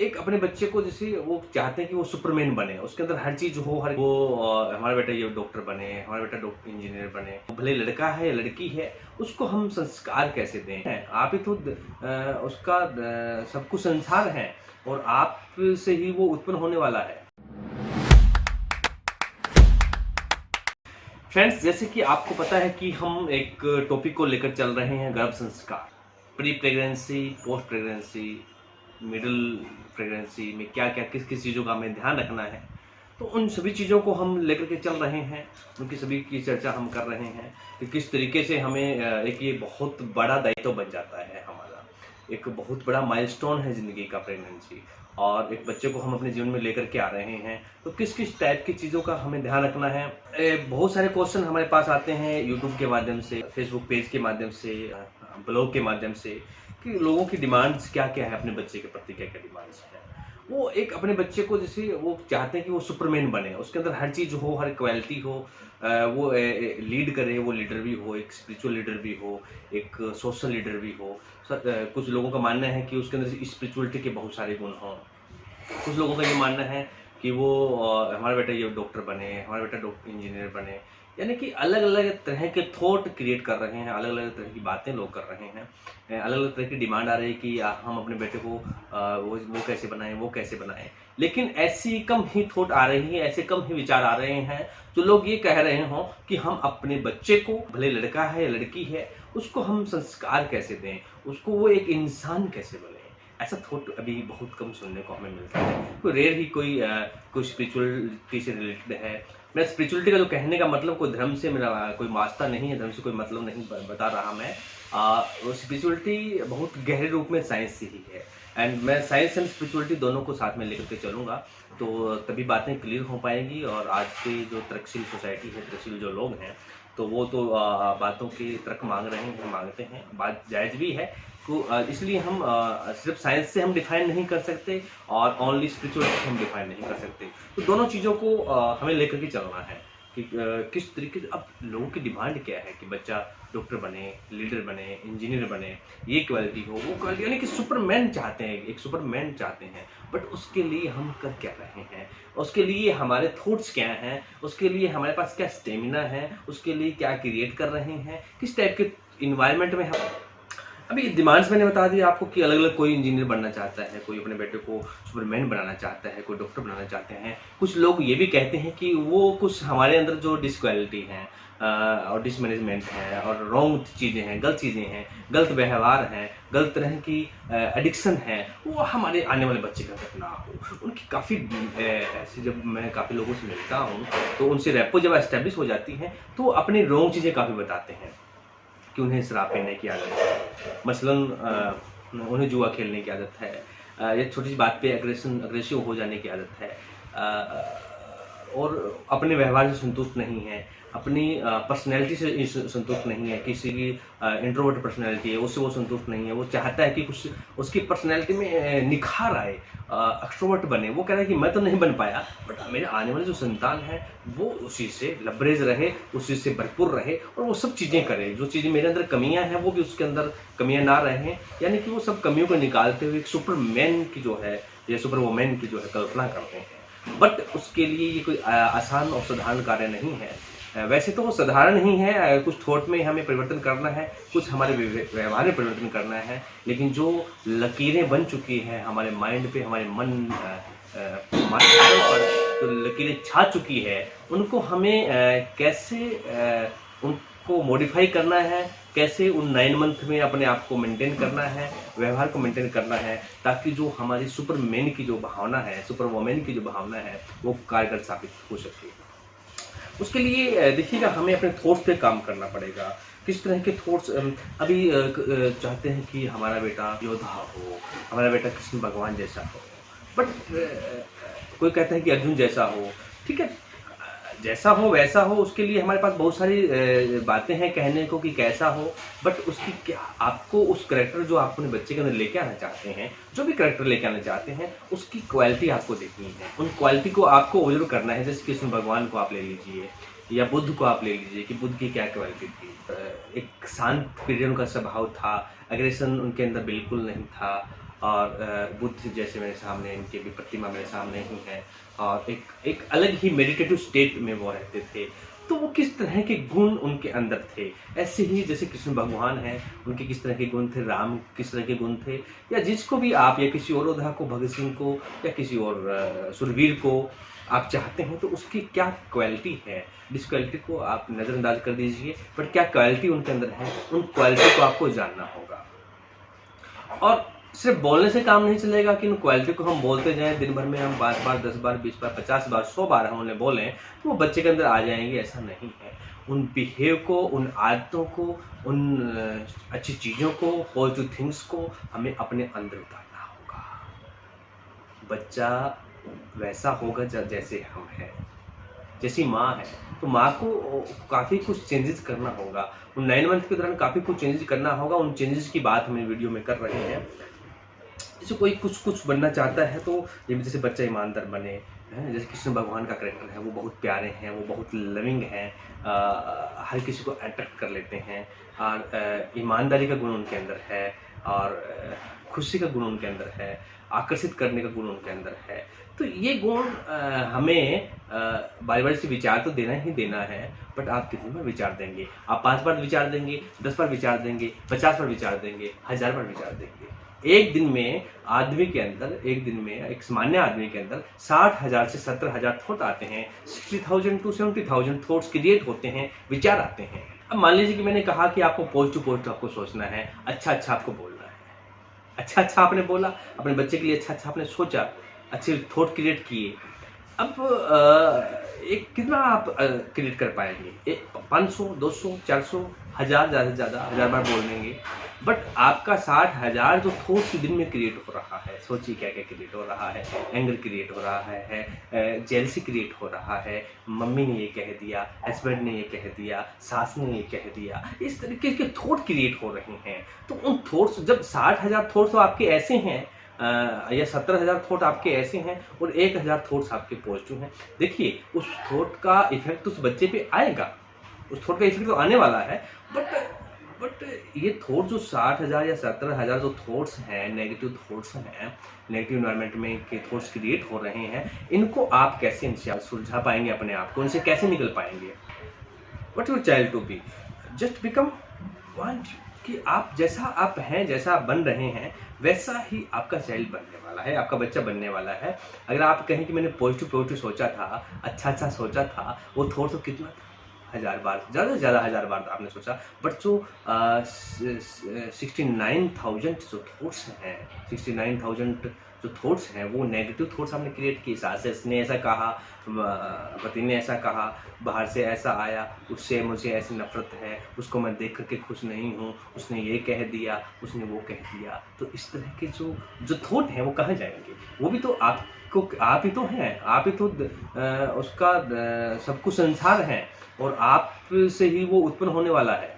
एक अपने बच्चे को जैसे वो चाहते हैं कि वो सुपरमैन बने, उसके अंदर हर चीज़ हो, हर वो हमारा बेटा ये डॉक्टर बने, हमारा बेटा इंजीनियर बने, भले लड़का है या लड़की है, उसको हम संस्कार कैसे दें? आप ही तो उसका सब कुछ संसार है और आप से ही वो उत्पन्न होने वाला है। फ्रेंड्स, जैसे कि आपको पता है कि हम एक टॉपिक को लेकर चल रहे हैं, गर्भ संस्कार। Pre pregnancy, post pregnancy, middle pregnancy में क्या-क्या, किस-किस चीज़ों का हमें ध्यान रखना है। तो उन सभी चीज़ों को हम लेकर के चल रहे हैं, उनकी सभी की चर्चा हम कर रहे हैं कि किस तरीके से हमें एक ये बहुत बड़ा दायित्व बन जाता है हमारा। एक बहुत बड़ा माइलस्टोन है ज़िंदगी का प्रेगनेंसी, और एक बच्चे को हम अपने जीवन में लेकर के आ रहे हैं, तो किस-किस टाइप की चीज़ों का हमें ध्यान रखना है। बहुत सारे क्वेश्चन हमारे पास आते हैं यूट्यूब के माध्यम से, फेसबुक पेज के माध्यम से, ब्लॉग के माध्यम से, कि लोगों की डिमांड्स क्या-क्या है, अपने बच्चे के प्रति क्या-क्या डिमांड्स हैं। वो एक अपने बच्चे को जैसे वो चाहते हैं कि वो सुपरमैन बने, उसके अंदर हर चीज़ हो, हर क्वालिटी हो, वो लीड करे, वो लीडर भी हो, एक स्पिरिचुअल लीडर भी हो, एक सोशल लीडर भी हो। कुछ लोगों का मानना है कि उसके अंदर स्पिरिचुअलिटी के बहुत सारे गुण हों। कुछ लोगों का ये मानना है कि वो हमारा बेटा ये डॉक्टर बने, हमारा बेटा इंजीनियर बने। यानी कि अलग-अलग तरह के थॉट क्रिएट कर रहे हैं, अलग-अलग तरह की बातें लोग कर रहे हैं। अलग-अलग तरह की डिमांड आ रही है कि हम अपने बेटे को वो कैसे बनाएँ, वो कैसे बनाएँ। लेकिन ऐसी कम ही थॉट आ रही है, ऐसे कम ही विचार आ रहे हैं, जो लोग ये कह रहे हों कि हम अपने बच्चे को, भले लड़का है या लड़की है, उसको हम संस्कार कैसे दें, उसको वो एक इंसान कैसे बने। ऐसा थॉट अभी बहुत कम सुनने को हमें मिलता है। कोई रेयर ही कोई स्पिरिचुअलिटी से रिलेटेड है। मैं स्पिरिचुअलिटी का जो कहने का मतलब कोई धर्म से मेरा कोई वास्ता नहीं है, धर्म से कोई मतलब नहीं बता रहा मैं। वो स्पिरिचुअलिटी बहुत गहरे रूप में साइंस से ही है, एंड मैं साइंस एंड स्पिरिचुअलिटी दोनों को साथ में लेकर के चलूँगा, तो तभी बातें क्लियर हो पाएँगी। और आज के जो तर्कशील सोसाइटी है, तर्कशील जो लोग हैं, तो वो तो बातों के तर्क माँग रहे हैं, माँगते हैं, बात जायज़ भी है। तो इसलिए हम सिर्फ साइंस से हम डिफाइन नहीं कर सकते और ओनली स्पिरिचुअल से हम डिफाइन नहीं कर सकते। तो दोनों चीज़ों को हमें लेकर के चलना है कि किस तरीके से अब लोगों की डिमांड क्या है कि बच्चा डॉक्टर बने, लीडर बने, इंजीनियर बने, ये क्वालिटी हो, वो क्वालिटी, यानी कि सुपरमैन चाहते हैं, एक सुपरमैन चाहते हैं। बट उसके लिए हम कर क्या रहे हैं, उसके लिए हमारे थॉट्स क्या हैं, उसके लिए हमारे पास क्या स्टेमिना है, उसके लिए क्या क्रिएट कर रहे हैं, किस टाइप के इन्वायरमेंट में हम। अभी डिमांड्स मैंने बता दिया आपको कि अलग-अलग, कोई इंजीनियर बनना चाहता है, कोई अपने बेटे को सुपरमैन बनाना चाहता है, कोई डॉक्टर बनाना चाहते हैं। कुछ लोग ये भी कहते हैं कि वो कुछ हमारे अंदर जो डिसक्वालिटी है और डिसमैनेजमेंट है और रॉन्ग चीज़ें हैं, गलत चीज़ें हैं, गलत व्यवहार है, गलत तरह की एडिक्शन है, वो हमारे आने वाले बच्चे के अंदर ना हो। उनकी काफ़ी ऐसे, जब मैं काफ़ी लोगों से मिलता हूँ, तो उनसे रेपो जब एस्टेब्लिश हो जाती है, तो वो अपनी रॉन्ग चीज़ें काफ़ी बताते हैं कि उन्हें शराब पीने की आदत है, मसलन उन्हें जुआ खेलने की आदत है, या छोटी सी बात पे अग्रेसिव हो जाने की आदत है, और अपने व्यवहार से संतुष्ट नहीं है, अपनी पर्सनैलिटी से संतुष्ट नहीं है। किसी की इंट्रोवर्ट पर्सनैलिटी है, उससे वो संतुष्ट नहीं है। वो चाहता है कि कुछ उसकी पर्सनैलिटी में निखार आए, एक्सट्रोवर्ट बने। वो कह रहा है कि मैं तो नहीं बन पाया, बट मेरे आने वाले जो संतान है वो उसी से लबरेज रहे, उसी से भरपूर रहे, और वो सब चीज़ें करे, जो चीज़ें मेरे अंदर कमियां हैं वो भी उसके अंदर कमियां ना रहें। यानी कि वो सब कमियों को निकालते हुए एक सुपरमैन की जो है, या सुपर वुमेन की जो है कल्पना करते हैं। बट उसके लिए ये कोई आसान और साधारण कार्य नहीं है। वैसे तो वो साधारण ही है, कुछ थॉट में हमें परिवर्तन करना है, कुछ हमारे व्यवहार में परिवर्तन करना है, लेकिन जो लकीरें बन चुकी हैं हमारे माइंड पे, हमारे मन मानसिकता पर जो लकीरें छा चुकी है, उनको हमें कैसे उनको मॉडिफाई करना है, कैसे उन 9 मंथ में अपने आप को मेंटेन करना है, व्यवहार को मेंटेन करना है, ताकि जो हमारी सुपरमैन की जो भावना है, सुपर वुमेन की जो भावना है, वो कारगर साबित हो सके। उसके लिए देखिएगा, हमें अपने थॉट्स पे काम करना पड़ेगा। किस तरह के थॉट्स अभी चाहते हैं कि हमारा बेटा योद्धा हो, हमारा बेटा कृष्ण भगवान जैसा हो, बट कोई कहता है कि अर्जुन जैसा हो। ठीक है, जैसा हो वैसा हो, उसके लिए हमारे पास बहुत सारी बातें हैं कहने को कि कैसा हो, बट उसकी क्या, आपको उस कैरेक्टर जो आप अपने बच्चे के अंदर लेके आना चाहते हैं, जो भी कैरेक्टर लेके आना चाहते हैं, उसकी क्वालिटी आपको देखनी है, उन क्वालिटी को आपको ऑब्जर्व करना है। जैसे कृष्ण भगवान को आप ले लीजिए, या बुद्ध को आप ले लीजिए कि बुद्ध की क्या क्वालिटी थी। एक शांत प्रिय उनका स्वभाव था, एग्रेशन उनके अंदर बिल्कुल नहीं था, और बुद्ध जैसे मेरे सामने, इनकी भी प्रतिमा मेरे सामने ही है, और एक अलग ही मेडिटेटिव स्टेट में वो रहते थे। तो वो किस तरह के गुण उनके अंदर थे, ऐसे ही जैसे कृष्ण भगवान हैं, उनके किस तरह के गुण थे, राम किस तरह के गुण थे, या जिसको भी आप, या किसी और योद्धा को, भगत सिंह को, या किसी और सुरवीर को आप चाहते हैं, तो उसकी क्या क्वालिटी है, जिस क्वालिटी को आप नज़रअंदाज कर दीजिए, बट क्या क्वालिटी उनके अंदर है, उन क्वालिटी को आपको जानना होगा। और सिर्फ बोलने से काम नहीं चलेगा कि उन क्वालिटी को हम बोलते जाएं, दिन भर में हम 5 बार, 10 बार, 20 बार, 50 बार, 100 बार हम उन्हें बोलें तो वो बच्चे के अंदर आ जाएंगे, ऐसा नहीं है। उन बिहेव को, उन आदतों को, उन अच्छी चीज़ों को, पॉजिटिव थिंग्स को हमें अपने अंदर उतारना होगा। बच्चा वैसा होगा जैसे हम हैं। जैसी माँ है तो माँ को काफ़ी कुछ चेंजेस करना होगा, उन 9 मंथ के दौरान काफ़ी कुछ चेंजेस करना होगा। उन चेंजेस की बात हम वीडियो में कर रहे हैं। जैसे कोई कुछ बनना चाहता है तो जैसे बच्चा ईमानदार बने, हैं, जैसे कृष्ण भगवान का कैरेक्टर है, वो बहुत प्यारे हैं, वो बहुत लविंग हैं, हर किसी को अट्रैक्ट कर लेते हैं, और ईमानदारी का गुण उनके अंदर है, और खुशी का गुण उनके अंदर है, आकर्षित करने का गुण उनके अंदर है। तो ये गुण हमें बारी बारी से विचार तो देना ही देना है, बट आप कितनी बार विचार देंगे? आप 5 बार विचार देंगे, 10 बार विचार देंगे, 50 बार विचार देंगे, 1000 बार विचार देंगे। एक दिन में आदमी के अंदर, एक दिन में एक सामान्य आदमी के अंदर 60,000 से 70,000 थॉट आते हैं, 60,000 टू 70,000 थॉट्स क्रिएट होते हैं, विचार आते हैं। अब मान लीजिए कि मैंने कहा कि आपको पॉजिटिव आपको सोचना है, अच्छा आपको बोलना है। अच्छा आपने बोला, अपने बच्चे के लिए अच्छा आपने सोचा, अच्छे थॉट क्रिएट किए। अब एक कितना आप क्रिएट कर पाएंगे? 500, 200, 400, 1000, ज़्यादा से ज़्यादा 1000 बार बोल देंगे। बट आपका 60,000 जो थॉट्स दिन में क्रिएट हो रहा है, सोचिए क्या क्या क्रिएट हो रहा है। एंगर क्रिएट हो रहा है, जेलसी क्रिएट हो रहा है, मम्मी ने ये कह दिया, हस्बैंड ने ये कह दिया, सास ने ये कह दिया, इस तरीके के थॉट क्रिएट हो रहे हैं। तो उन थॉट्स, जब 60,000 थॉट्स आपके ऐसे हैं, या 70,000 थॉट आपके ऐसे हैं, और 1,000 थॉट्स आपके पॉजिटिव हैं, देखिए उस थॉट का इफेक्ट उस बच्चे पे आएगा, उस थॉट का इफेक्ट तो आने वाला है। बट ये थॉट जो 60,000 या 70,000 जो थॉट्स हैं, नेगेटिव थॉट्स हैं, नेगेटिव एनवायरनमेंट में के थॉट्स क्रिएट हो रहे हैं, इनको आप कैसे इनसे सुलझा पाएंगे, अपने आप को इनसे कैसे निकल पाएंगे? What your child to be, just become want, कि आप जैसा आप हैं, जैसा आप बन रहे हैं, वैसा ही आपका चाइल्ड बनने वाला है, आपका बच्चा बनने वाला है। अगर आप कहें कि मैंने पॉजिटिव सोचा था, अच्छा सोचा था, वो थॉट तो कितना था? 1000 बार, ज़्यादा से ज़्यादा 1000 बार आपने सोचा। बट जो 69,000 जो थॉट्स हैं, 69,000 जो थॉट्स हैं, वो नेगेटिव थॉट्स आपने क्रिएट किए। सास ने ऐसा कहा, पति ने ऐसा कहा, बाहर से ऐसा आया, उससे मुझे ऐसी नफरत है, उसको मैं देख करके खुश नहीं हूँ, उसने ये कह दिया, उसने वो कह दिया। तो इस तरह के जो थॉट हैं वो कहाँ जाएंगे? वो भी तो आपको, आप ही तो हैं, आप ही तो उसका सब कुछ संसार है, और आप से ही वो उत्पन्न होने वाला है।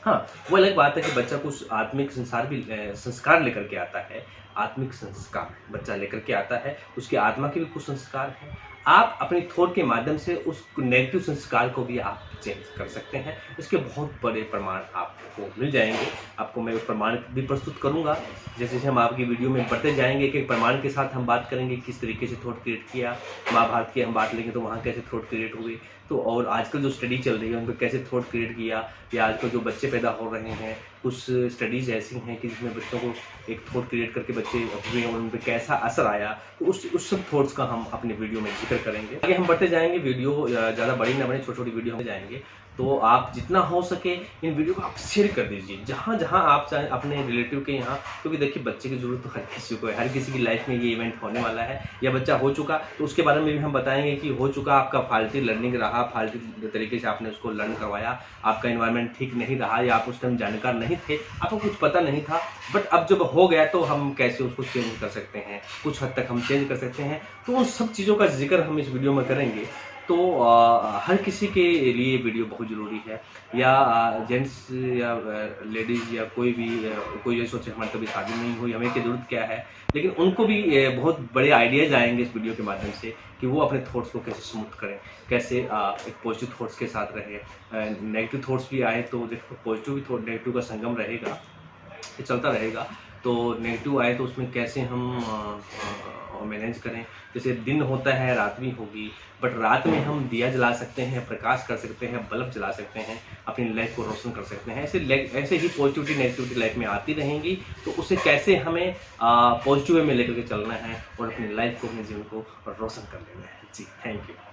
हाँ, वो अलग बात है कि बच्चा कुछ आत्मिक संस्कार लेकर के आता है। आत्मिक संस्कार बच्चा लेकर के आता है, उसकी आत्मा के भी कुछ संस्कार हैं। आप अपनी थॉट के माध्यम से उस नेगेटिव संस्कार को भी आप चेंज कर सकते हैं। इसके बहुत बड़े प्रमाण आपको मिल जाएंगे। आपको मैं उस प्रमाण भी प्रस्तुत करूंगा। जैसे जैसे हम आपकी वीडियो में बढ़ते जाएंगे, एक एक प्रमाण के साथ हम बात करेंगे, किस तरीके से थॉट क्रिएट किया। महाभारत की हम बात लेंगे तो वहाँ कैसे थॉट क्रिएट हुए, तो और आजकल जो स्टडी चल रही है उन पर कैसे थॉट क्रिएट किया, या आजकल जो बच्चे पैदा हो रहे हैं, कुछ स्टडीज़ ऐसी हैं कि जिसमें बच्चों को एक थॉट क्रिएट करके बच्चे हुए और उन पर कैसा असर आया, तो उस सब थॉट्स का हम अपने वीडियो में जिक्र करेंगे। आगे हम बढ़ते जाएंगे, वीडियो ज़्यादा बड़ी ना बने, छोटी छोटी वीडियो में जाएंगे। तो आप जितना हो सके इन वीडियो को आप शेयर कर दीजिए, जहाँ जहाँ आप चाहें अपने रिलेटिव के यहाँ, क्योंकि देखिए बच्चे की ज़रूरत तो हर किसी को है, हर किसी की लाइफ में ये इवेंट होने वाला है, या बच्चा हो चुका तो उसके बारे में भी हम बताएंगे कि हो चुका, आपका फाल्टी लर्निंग रहा, फाल्टी तरीके से आपने उसको लर्न करवाया, आपका इन्वायरमेंट ठीक नहीं रहा, या आप उस टाइम जानकार नहीं थे, आपको कुछ पता नहीं था, बट अब जब हो गया तो हम कैसे उसको चेंज कर सकते हैं, कुछ हद तक हम चेंज कर सकते हैं। तो उन सब चीज़ों का जिक्र हम इस वीडियो में करेंगे। तो हर किसी के लिए वीडियो बहुत ज़रूरी है, या जेंट्स या लेडीज़ या कोई भी, कोई ये सोचे हमारी कभी शादी नहीं हुई, हमें की ज़रूरत क्या है, लेकिन उनको भी बहुत बड़े आइडियाज़ आएंगे इस वीडियो के माध्यम से कि वो अपने थॉट्स को कैसे स्मूथ करें, कैसे एक पॉजिटिव थॉट्स के साथ रहे। नेगेटिव थॉट्स भी आए तो देखो, पॉजिटिव भी थॉट नेगेटिव का संगम रहेगा, ये चलता रहेगा। तो नेगेटिव आए तो उसमें कैसे हम मैनेज करें। जैसे दिन होता है, रात भी होगी, बट रात में हम दिया जला सकते हैं, प्रकाश कर सकते हैं, बल्ब जला सकते हैं, अपनी लाइफ को रोशन कर सकते हैं। ऐसे ही पॉजिटिविटी नेगेटिविटी लाइफ में आती रहेंगी, तो उसे कैसे हमें पॉजिटिव वे में लेकर के चलना है और अपनी लाइफ को, अपने जीवन को रोशन कर लेना है। जी, थैंक यू।